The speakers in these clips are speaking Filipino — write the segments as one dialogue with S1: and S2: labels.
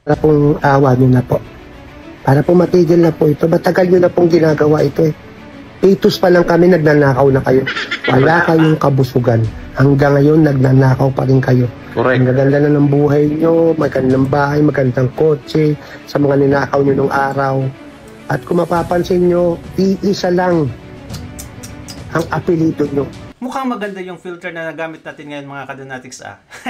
S1: Para pong awa nyo na po. Para po matigil na po ito. Matagal nyo na pong ginagawa ito eh. Pitos pa lang kami, nagnanakaw na kayo. Wala kayong kabusugan. Hanggang ngayon, nagnanakaw pa rin kayo.
S2: Correct.
S1: Ang gaganda na ng buhay nyo, magandang bahay, magandang kotse, sa mga ninakaw nyo nung araw. At kung mapapansin nyo, iisa lang ang apelido nyo.
S3: Mukhang maganda yung filter na nagamit natin ngayon mga kadonatics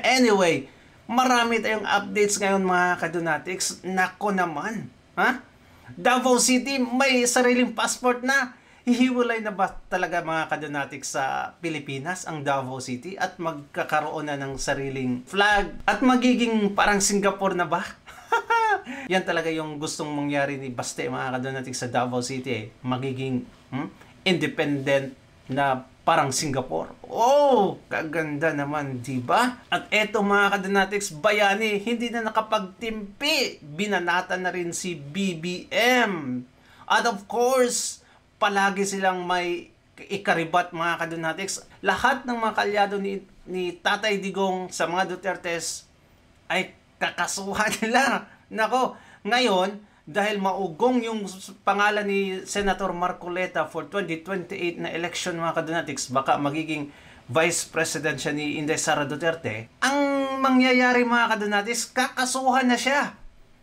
S3: Anyway, marami tayong updates ngayon mga kadonatics. Nako naman, ha? Davao City may sariling passport na. Hihiwalay na ba talaga mga kadonatics sa Pilipinas ang Davao City at magkakaroon na ng sariling flag at magiging parang Singapore na ba? Yan talaga yung gustong mangyari ni Baste mga kadonatics sa Davao City magiging independent na parang Singapore. Oh, kaganda naman, di ba? At eto mga kadonatics, bayani, hindi na nakapagtimpi. Binanata na rin si BBM. At of course, palagi silang may ikaribat mga kadonatics. Lahat ng mga kalyado ni Tatay Digong sa mga Dutertes ay kakasuhan nila. Nako, ngayon, dahil maugong yung pangalan ni Senator Marcoleta for 2028 na election mga kadonatics, baka magiging Vice President siya ni Inday Sara Duterte, ang mangyayari mga kadonatics, kakasuhan na siya.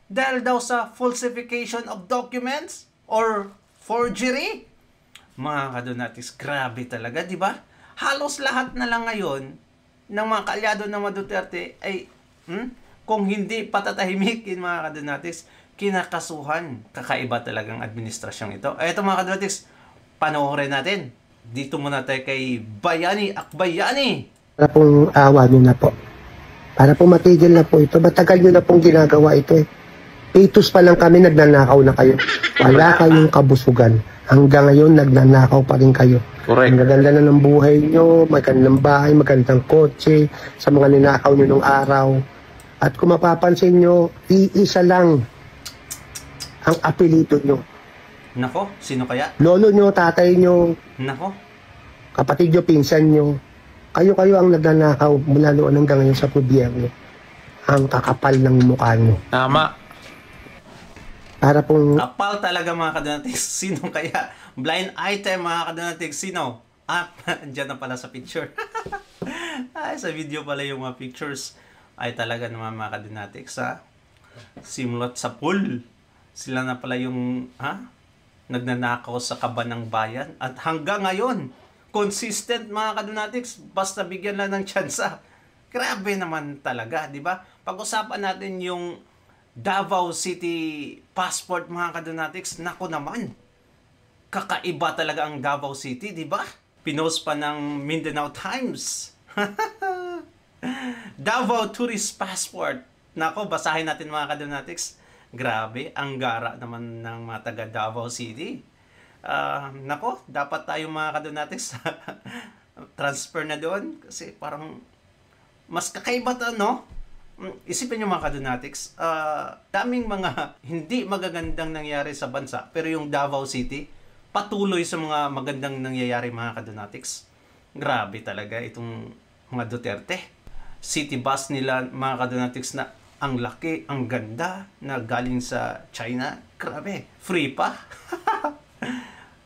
S3: Dahil daw sa falsification of documents or forgery. Mga kadonatics, grabe talaga, di ba? Halos lahat na lang ngayon ng mga kalyado ng mga Duterte ay, kung hindi patatahimikin mga kadonatics, kinakasuhan. Kakaiba talagang administrasyong ito. Ito mga kadonatics, panoorin natin. Dito muna tayo kay Bayani Akbayani.
S1: Para pong awa nyo na po. Para po matigil na po ito. Matagal nyo na pong ginagawa ito eh. Pitos pa lang kami, nagnanakaw na kayo. Wala kayong kabusugan. Hanggang ngayon, nagnanakaw pa rin kayo.
S2: Correct.
S1: Ang gaganda na ng buhay nyo, magandang bahay, magandang kotse, sa mga ninakaw nyo nung araw. At kung mapapansin nyo, iisa lang ang apelido nyo.
S3: Nako, sino kaya?
S1: Lolo nyo, tatay nyo,
S3: Nako.
S1: kapatid nyo, pinsan nyo. Kayo ang nagnanakaw mula noon hanggang ngayon sa gobyerno. Ang kakapal ng mukha nyo.
S2: Tama.
S1: Para pong
S3: Kapal talaga mga kadonatics. Sino kaya? Blind item mga kadonatics. Sino? Ah, andyan na pala sa picture. Ay, sa video pala yung mga pictures. Ay talaga naman mga kadonatics ha. Simulot sa pool. Sila na pala yung nagnanakaw sa kaban ng bayan. At hanggang ngayon, consistent mga kadonatics. Basta bigyan lang ng tsansa. Grabe naman talaga, di ba? Pag-usapan natin yung Davao City passport mga kadonatics, nako naman. Kakaiba talaga ang Davao City, di ba? Pinost pa ng Mindanao Times. Davao Tourist Passport. Nako, basahin natin mga kadonatics. Grabe, ang gara naman ng mga taga Davao City. Nako, dapat tayo mga kadonatics transfer na doon kasi parang mas kakaiba to, no? Isipin nyo mga kadonatics, daming mga hindi magagandang nangyari sa bansa, pero yung Davao City, patuloy sa mga magandang nangyayari mga kadonatics. Grabe talaga itong mga Duterte. City bus nila mga kadonatics na ang laki, ang ganda, na galing sa China. Grabe, free pa.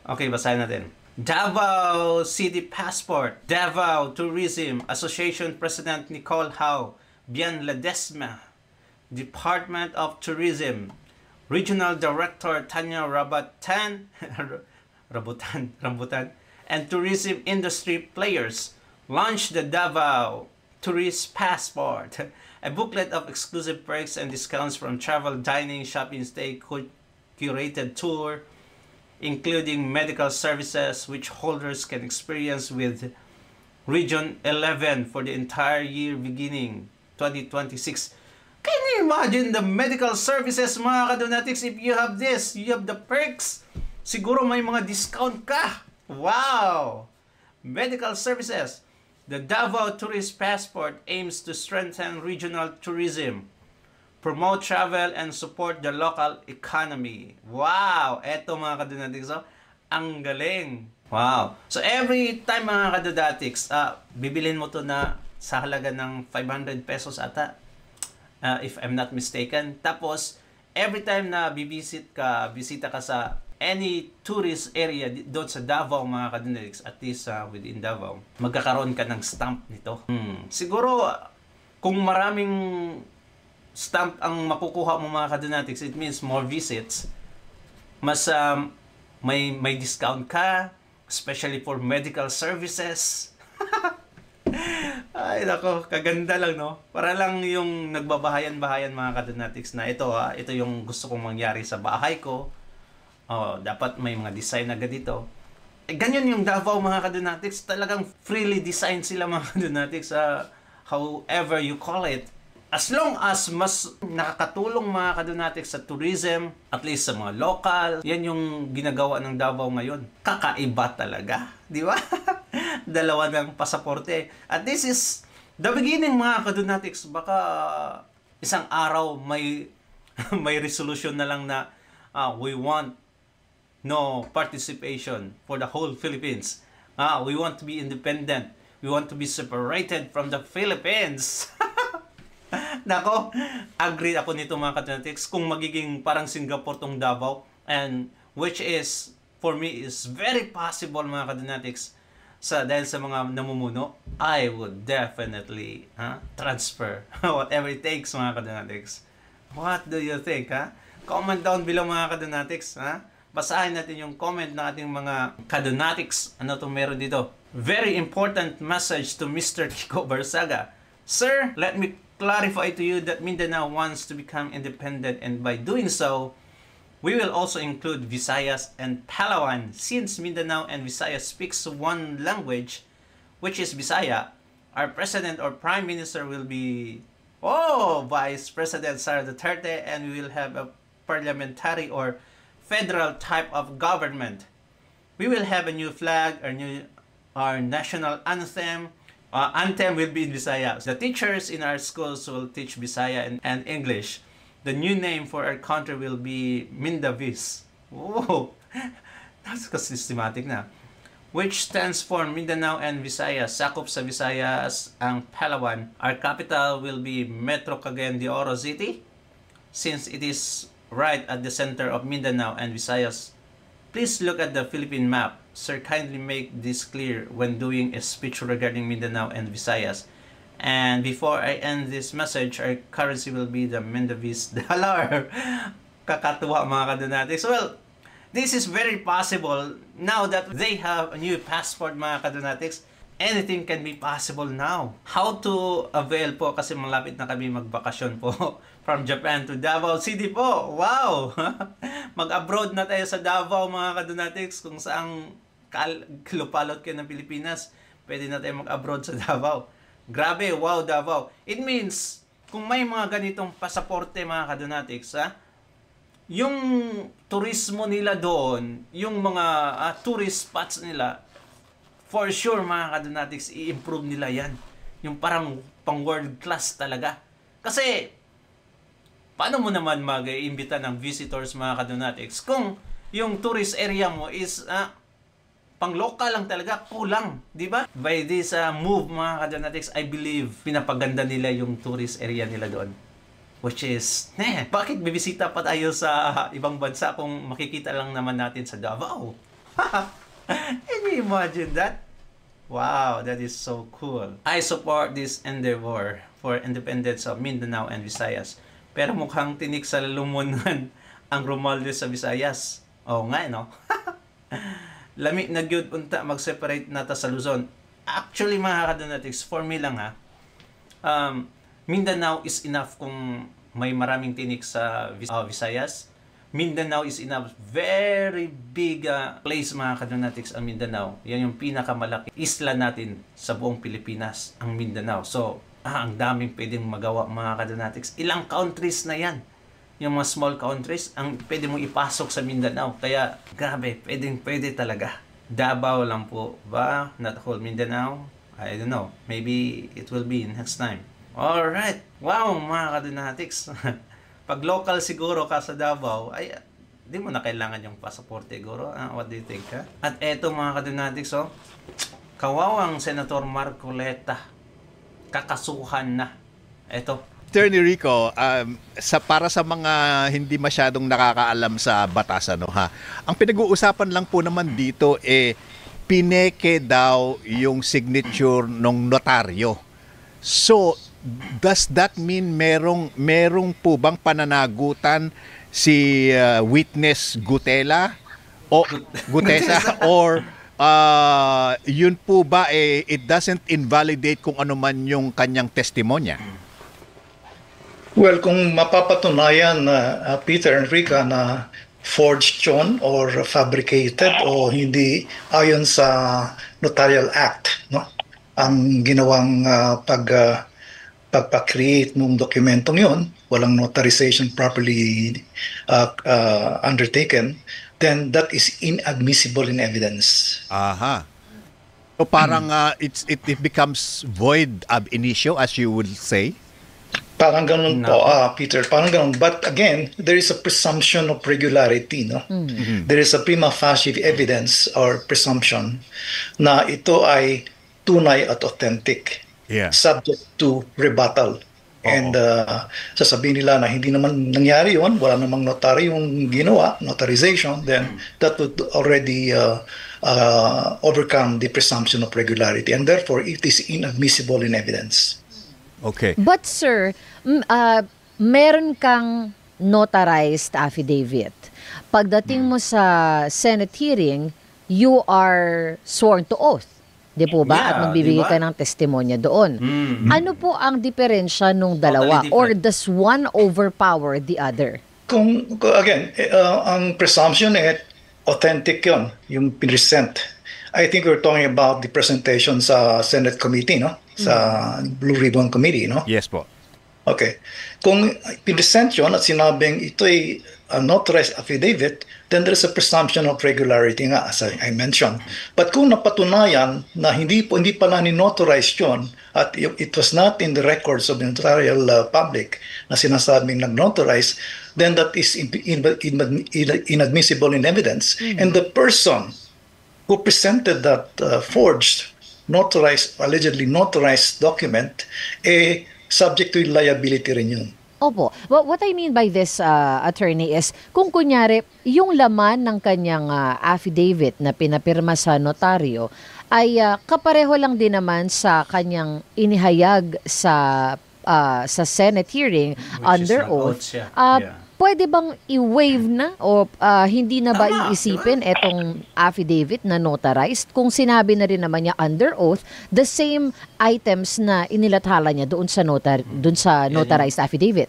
S3: Okay, basahin natin. Davao City Passport. Davao Tourism Association President Nicole Howe Bian Ledesma, Department of Tourism, Regional Director Tanya Rambutan, and tourism industry players launched the Davao Tourist Passport, a booklet of exclusive perks and discounts from travel, dining, shopping, stay, curated tour, including medical services which holders can experience with Region 11 for the entire year beginning 2026. Can you imagine the medical services mga kadonatics? If you have this, you have the perks. Siguro may mga discount ka. Wow! Medical services. The Davao Tourist Passport aims to strengthen regional tourism, promote travel, and support the local economy. Wow! Eto mga kadonatics, ang galing. Wow! So every time mga kadonatics, bibilin mo to na sa halaga ng 500 pesos ata. if I'm not mistaken. Tapos, every time na bisita ka sa any tourist area doon sa Davao, mga kadunatics, at least within Davao, magkakaroon ka ng stamp nito. Siguro, kung maraming stamp ang makukuha mo, mga kadunatics, it means more visits. Mas may discount ka, especially for medical services. Ay, nako, kaganda lang, no? Para lang yung nagbabahayan-bahayan, mga kadunatics, na ito yung gusto kong mangyari sa bahay ko. Dapat may mga design agad dito. Ganyan yung Davao, mga kadunatics. Talagang freely design sila, mga kadunatics, however you call it. As long as mas nakakatulong, mga kadunatics, sa tourism, at least sa mga local, yan yung ginagawa ng Davao ngayon. Kakaiba talaga, di ba? Dalawa ng pasaporte. At this is the beginning, mga kadunatics. Baka isang araw may resolution na lang na we want no participation for the whole Philippines. We want to be independent. We want to be separated from the Philippines. Nako, agree ako nito, mga kadunatics, kung magiging parang Singapore tong Davao, and which is, for me, is very possible, mga kadunatics, dahil sa mga namumuno, I would definitely transfer whatever it takes, mga kadunatics. What do you think, Comment down below, mga kadunatics, Basahin natin yung comment ng ating mga kadunatics. Ano itong meron dito? Very important message to Mr. Kiko Barsaga. Sir, let me clarify to you that Mindanao wants to become independent, and by doing so, we will also include Visayas and Palawan. Since Mindanao and Visayas speaks one language, which is Bisaya, our President or Prime Minister will be Vice President Sara Duterte, and we will have a parliamentary or federal type of government. We will have a new flag, our national anthem. Anthem will be in Bisaya. The teachers in our schools will teach Bisaya and English. The new name for our country will be Mindavis. Oh, that's systematic na. Which stands for Mindanao and Visayas. Sakop sa Visayas ang Palawan. Our capital will be Metro Cagayan de Oro City. Since it is right at the center of Mindanao and Visayas, please look at the Philippine map. Sir, kindly make this clear when doing a speech regarding Mindanao and Visayas. And before I end this message, our currency will be the Mindavis dollar. Kakatuwa, mga kadunatics. Well, this is very possible now that they have a new passport, mga kadunatics. Anything can be possible now. How to avail po, kasi malapit na kami magbakasyon po from Japan to Davao City po. Wow! Mag-abroad na tayo sa Davao, mga kadunatics. Kung saang lupalot kayo ng Pilipinas, pwede na tayo mag-abroad sa Davao. Grabe, wow, Davao. It means, kung may mga ganitong pasaporte, mga kadunatics, yung turismo nila doon, yung mga tourist spots nila, for sure, mga kadunatics, i-improve nila yan. Yung parang pang world class talaga. Kasi, paano mo naman mag-iimbita ng visitors, mga kadunatics, kung yung tourist area mo is pang local lang talaga, kulang, di ba? By this move, mga kadunatics, I believe pinapaganda nila yung tourist area nila doon. Which is, bakit bibisita pa tayo sa ibang bansa kung makikita lang naman natin sa Davao? Can you imagine that? Wow, that is so cool. I support this endeavor for independence of Mindanao and Visayas. Pero mukhang tinik sa lumunan ang Romualdez sa Visayas. Oo nga, no? Lami na gyud unta mag-separate nata sa Luzon. Actually, mga kadunatics, for me lang Mindanao is enough kung may maraming tinik sa Visayas. Mindanao is enough. Very big place, mga kadunatics, ang Mindanao. Yan yung pinakamalaki isla natin sa buong Pilipinas, ang Mindanao. So, ang daming pwedeng magawa, mga kadunatics. Ilang countries na yan. Yung mga small countries, ang pwede mong ipasok sa Mindanao. Kaya, grabe, pwede talaga. Davao lang po ba? Not whole Mindanao? I don't know. Maybe it will be next time. Alright. Wow, mga kadunatics. Pag local siguro ka sa Davao, ay di mo na kailangan yung pasaporte siguro. What do you think, ha? At eto, mga kadunatics, kawawang Senator Marcoleta, kakasuhan na. Eto,
S2: Attorney Rico, para sa mga hindi masyadong nakakaalam sa batas, ano ha, ang pinag-uusapan lang po naman dito pineke daw yung signature ng notaryo. So, does that mean merong po bang pananagutan si witness Gutela o Gutesa or yun po ba it doesn't invalidate kung ano man yung kanyang testimonya?
S4: Well, kung mapapatunayan na Peter and Rica na forged yun or fabricated o hindi ayon sa Notarial Act, no? Ang ginawang pagpa-create ng dokumentong yun, walang notarization properly undertaken, then that is inadmissible in evidence.
S2: Aha. So parang it becomes void ab initio, as you would say?
S4: Parang ganun po, Peter, parang ganun. But again, there is a presumption of regularity, no? There is a prima facie evidence or presumption na ito ay tunay at authentic, subject to rebuttal. And sasabihin nila na hindi naman nangyari yun, wala namang notary yung ginawa, notarization, then that would already overcome the presumption of regularity. And therefore, it is inadmissible in evidence.
S2: Okay.
S5: But sir, meron kang notarized affidavit. Pagdating mo sa Senate hearing, you are sworn to oath. Di po ba?
S3: Yeah,
S5: at magbibigay
S3: diba?
S5: ka ng testimonya doon. Ano po ang diferensya nung dalawa?
S3: Totally
S5: Or
S3: different.
S5: does one overpower the other?
S4: Again, ang presumption authentic yun, yung present. I think we're talking about the presentation sa Senate committee, no? Sa Blue Ribbon Committee, no?
S2: Yes po.
S4: Okay. Kung present yun at sinabing ito ay notarized affidavit, then there's a presumption of regularity nga, as I mentioned. But kung napatunayan na hindi pala ni-notarized yun at it was not in the records of the notarial public na sinasabing nag-notarize, then that is inadmissible in evidence. And the person who presented that forged, allegedly notarized document, subject to liability rin yun.
S5: Opo. What I mean by this, attorney, is kung kunyari, yung laman ng kanyang affidavit na pinapirma sa notaryo ay kapareho lang din naman sa kanyang inihayag sa Senate hearing under oath. Pwede bang i-waive na o hindi na ba iisipin itong affidavit na notarized kung sinabi na rin naman niya under oath the same items na inilathala niya doon sa notarized affidavit?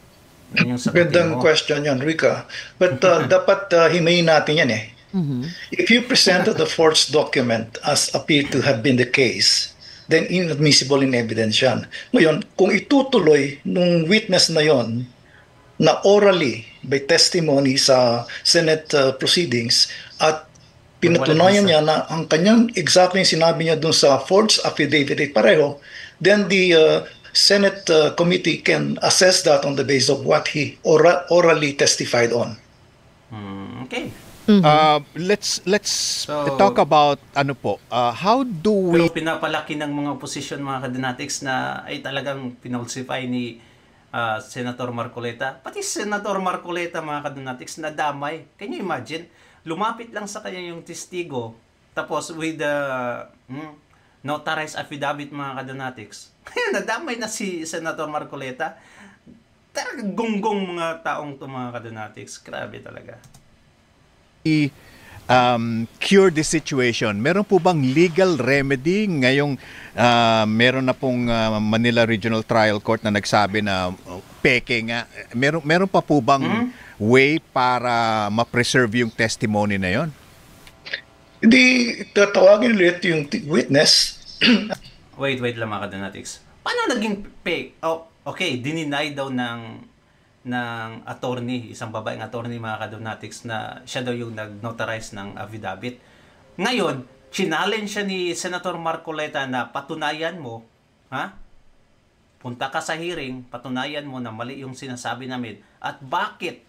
S4: Gandang question yan, Rica. But dapat himayin natin yan eh. If you presented the forged document as appeared to have been the case, then inadmissible in evidence yan. Ngayon, kung itutuloy nung witness na yon na orally by testimony sa Senate proceedings at pinatunayan niya na ang kanyang exactly sinabi niya dun sa forged affidavit ay pareho, then the Senate committee can assess that on the basis of what he orally testified on.
S3: Okay.
S2: Let's talk about how do we
S3: Pero pinapalaki ng mga opposition, mga kadinatics, na ay talagang pinulsify ni Senator Marcoleta. Pati Senator Marcoleta, mga kadinatics, na damay. Can you imagine? Lumapit lang sa kanya yung testigo, tapos with the notarized affidavit, mga kadinatics. Nadamay na si Senator Marcoleta. Talagang gonggong mga taong to, mga kadinatics. Grabe talaga.
S2: Cure the situation? Meron po bang legal remedy ngayong meron na pong Manila Regional Trial Court na nagsabi na peke nga? Meron pa po bang way para ma-preserve yung testimony na yon?
S4: Hindi tatawagin ulit yung witness.
S3: Wait lang, mga kadinatics. Paano naging fake? Oh, okay, dininay daw ng attorney, isang babaeng attorney, mga kadonatics, na siya daw yung nag-notarize ng affidavit. Ngayon, challenge siya ni Senator Marcoleta na patunayan mo, punta ka sa hearing, patunayan mo na mali yung sinasabi namin. At bakit?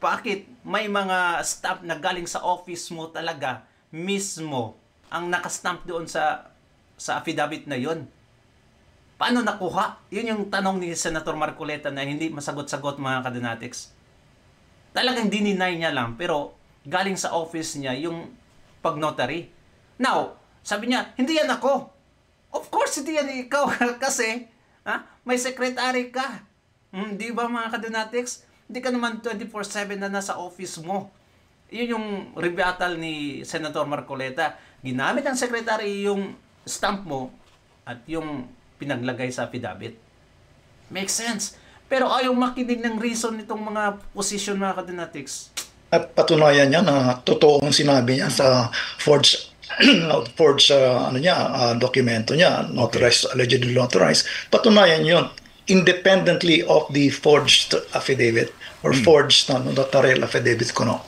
S3: Bakit may mga staff na galing sa office mo talaga mismo ang nakastamp doon sa affidavit na yon? Paano nakuha? Yun yung tanong ni Senator Marcoleta na hindi masagot-sagot mga kadonatics. Talagang dininay niya lang, pero galing sa office niya yung pag-notary. Now, sabi niya, hindi yan ako. Of course, hindi yan ikaw kasi may secretary ka. Di ba mga kadonatics? Hindi ka naman 24/7 na nasa office mo. Yun yung rebuttal ni Senator Marcoleta. Ginamit ng secretary yung stamp mo at yung pinaglagay sa affidavit. Makes sense. Pero ayaw makinig ng reason nitong mga position mga kadonatics.
S4: At patunayan niya na totoo ang sinabi niya sa forged dokumento niya, notarized, allegedly notarized. Patunayan yun independently of the forged affidavit or forged notarial affidavit kuno.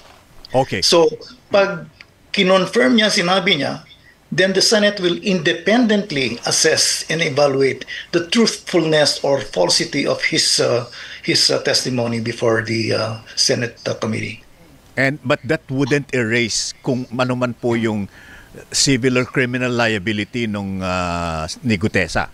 S2: Okay.
S4: So, pag kinonfirm niya, sinabi niya, then the Senate will independently assess and evaluate the truthfulness or falsity of his testimony before the Senate committee.
S2: But that wouldn't erase kung ano man po yung civil or criminal liability nung ni Gutesa.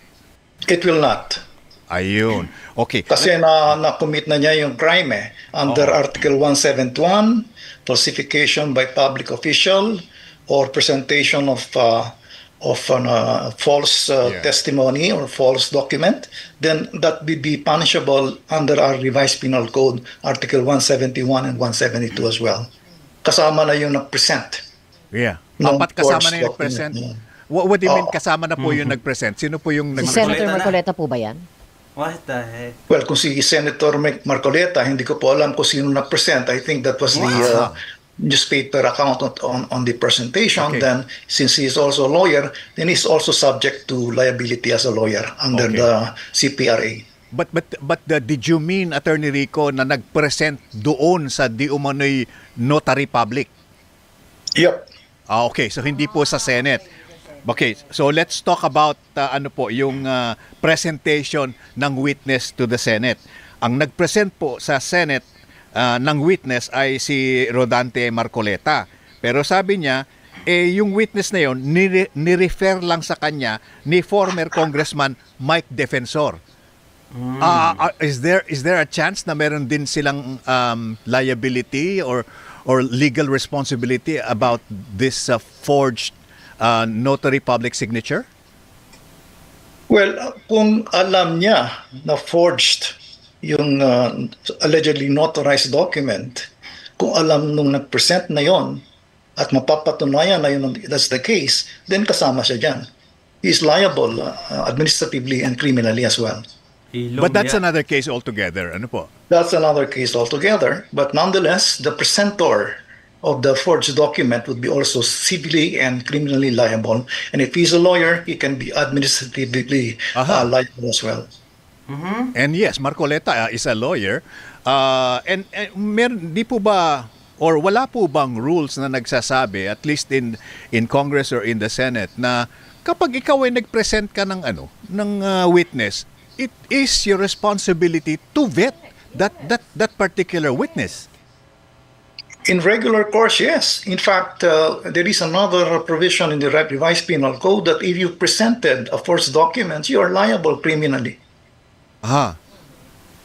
S4: It will not.
S2: Ayun. Okay.
S4: Kasi na-commit na niya yung crime under Article 171, falsification by public official, or presentation of false testimony or false document, then that will be punishable under our revised penal code, Article 171 and 172 as well. Kasama na yung nag-present.
S2: Yeah.
S4: Nung
S2: Apat kasama
S4: forged
S2: na yung nag-present.
S4: document.
S2: What do you mean kasama na po yung nag-present? Sino po yung
S5: Si
S2: nag-present?
S5: Senator
S3: Marcoleta
S5: Marcoleta po ba yan?
S3: What the heck?
S4: Well, kung si Senator Marcoleta, hindi ko po alam kung sino nag-present. I think that was the newspaper account on the presentation.
S2: Okay.
S4: Then, since he is also a lawyer, then he's also subject to liability as a lawyer under
S2: Okay.
S4: the CPRA.
S2: But did you mean, Attorney Rico, na nag-present doon sa di umano'y notary public?
S4: Yep.
S2: Okay, so hindi po sa Senate. Okay, so let's talk about yung presentation ng witness to the Senate. Ang nag-present po sa Senate ng witness ay si Rodante Marcoleta. Pero sabi niya, yung witness na yon ni-refer lang sa kanya ni former Congressman Mike Defensor. Is there a chance na meron din silang liability or legal responsibility about this forged notary public signature?
S4: Well, kung alam niya na forged yung allegedly notarized document, kung alam nung nag-present na yon at mapapatunayan na yun, that's the case, then kasama siya dyan. He is liable administratively and criminally as well.
S2: But that's another case altogether. Ano po?
S4: That's another case altogether. But nonetheless, the presenter of the forged document would be also civilly and criminally liable. And if he's a lawyer, he can be administratively liable as well.
S2: And yes, Marcoleta is a lawyer. And di po ba or wala po bang rules na nagsasabi, at least in Congress or in the Senate, na kapag ikaw ay nag-present ka ng witness, it is your responsibility to vet that particular witness?
S4: In regular course, yes. In fact, there is another provision in the revised penal code that if you presented a forged document, you are liable criminally.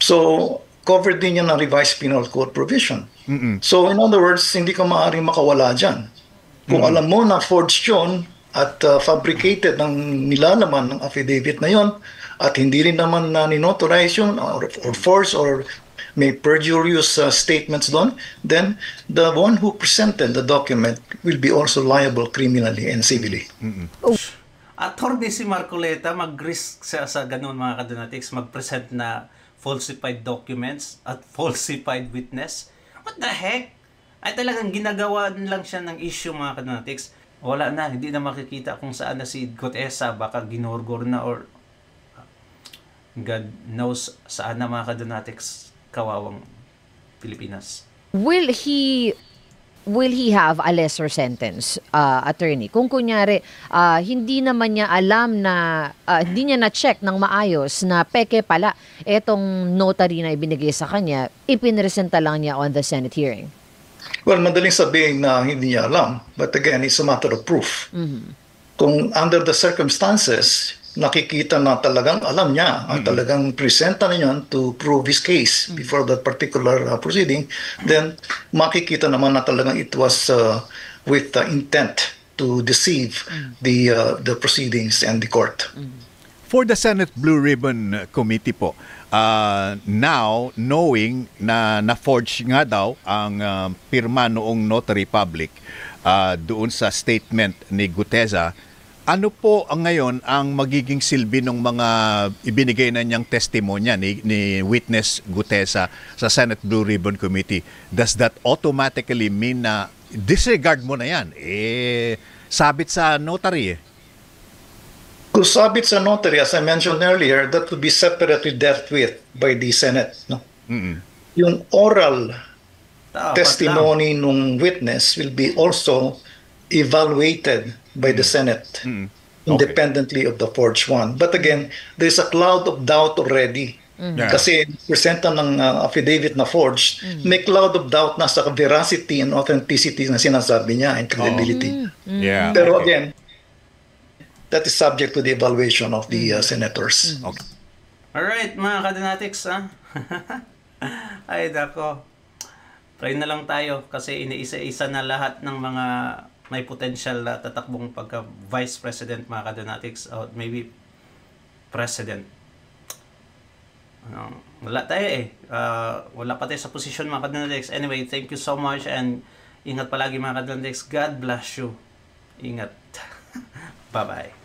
S4: So, covered din yan ng revised penal code provision. So, in other words, hindi ka maaaring makawala dyan. Kung alam mo na forged yun at fabricated ng nilalaman ng affidavit na yun, at hindi rin naman na ninotarize yun or forged or may perjurious statements doon, then the one who presented the document will be also liable criminally and civilly.
S3: Attorney si Marcoleta, mag-risk siya sa ganun mga kadonatics, mag-present na falsified documents at falsified witness? What the heck? Ay talagang ginagawa lang siya ng issue mga kadonatics. Wala na, hindi na makikita kung saan na si Gutesa, baka ginorgor na or God knows saan na mga kadonatics kawawang Pilipinas. Will
S5: he have a lesser sentence, attorney? Kung kunyari, hindi naman niya alam na, hindi niya na-check ng maayos na peke pala etong notary na ibinigay sa kanya, ipinresenta lang niya on the Senate hearing.
S4: Well, madaling sabihin na hindi niya alam. But again, it's a matter of proof. Kung under the circumstances, nakikita na talagang alam niya, talagang presenta na yun to prove his case before that particular proceeding, then makikita naman na talagang it was with the intent to deceive the proceedings and the court.
S2: For the Senate Blue Ribbon Committee po, now knowing na na-forge nga daw ang pirma noong notary public doon sa statement ni Gutesa, ano po ang ngayon ang magiging silbi ng mga ibinigay na niyang testimonya ni witness Gutesa sa Senate Blue Ribbon Committee? Does that automatically mean na disregard mo na yan? Sabit sa notary
S4: Kung sabit sa notary, as I mentioned earlier, that would be separately dealt with by the Senate. No? Yung oral testimony nung witness will be also evaluated by the Senate independently of the forged one. But again, there's a cloud of doubt already. Kasi presenta ng affidavit na forged, may cloud of doubt na sa veracity and authenticity na sinasabi niya and credibility. Pero again, that is subject to the evaluation of the senators.
S3: Alright, mga kadonatics, ay, dako. Pray na lang tayo kasi iniisa-isa na lahat ng mga may potential na tatakbong pagka vice president, mga kadonatics, or maybe president. Wala tayo wala pa tayo sa posisyon, mga kadonatics. Anyway, thank you so much and ingat palagi, mga kadonatics. God bless you. Ingat. Bye-bye.